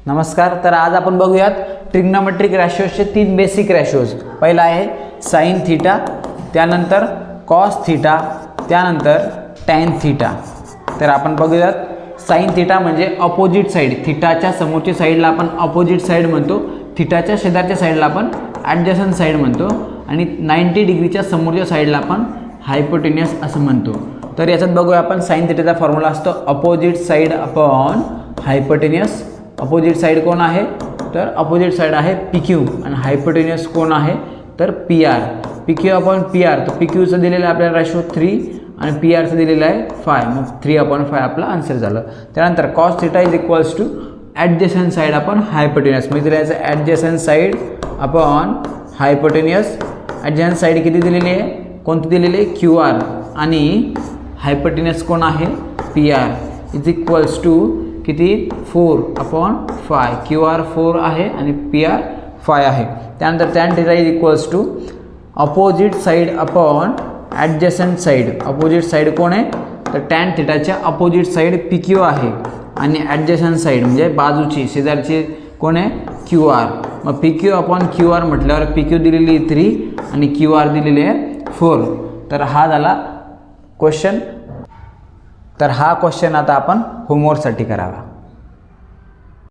नमस्कार. तर आज आपण बघूयात ट्रिग्नोमेट्रिक रॅशिओजचे 3 बेसिक रॅशिओज. पहिला आहे साइन थीटा, त्यानंतर कॉस थीटा, त्यानंतर टॅन थीटा. तर आपण बघूयात साइन थीटा म्हणजे अपोजिट साइड. थीटाच्या समोरच्या साइडला आपण अपोजिट साइड म्हणतो, थीटाच्या शेजारच्या साइडला आपण ॲडजसंट साइड म्हणतो आणि 90 डिग्रीच्या समोरच्या साइडला आपण हायपोटेन्युअस असं म्हणतो. तर याच्यात बघूया आपण साइन थीटाचा फॉर्म्युला असतो opposite side upon hypotenuse. Opposite side कोण आहे तर अपोजिट साइड आहे PQ आणि हायपोटेन्युअस कोण आहे तर PR. PQ अपॉन PR, तर PQचं दिलेलं आहे आपल्याला रेशो 3 आणि PRचं दिलेलं आहे 5. मग 3/5 आपला आन्सर झालं. त्यानंतर cos theta is equals to adjacent side upon hypotenuse. म्हणजे दिलं याचं adjacent side upon hypotenuse. Adjacent side किती दिलेली आहे, कोणती दिलेली आहे QR आणि हायपोटेन्युअस कोण आहे PR इज इक्वल्स टू किती 4/5. QR 4 आहे आणि PR 5 आहे. त्यानंतर tan theta is equals to opposite side upon adjacent side. Opposite side कोण आहे तर टॅन थीटाच्या अपोजिट साइड PQ आहे आणि ॲडजसंट साइड म्हणजे बाजूची शेजारची कोण आहे QR. मग PQ अपॉन QR म्हटल्यावर PQ दिलेली 3 आणि QR दिलेली आहे 4. तर हा झाला क्वेश्चन. तर हा क्वेश्चन आता आपण होमवर्कसाठी करावा.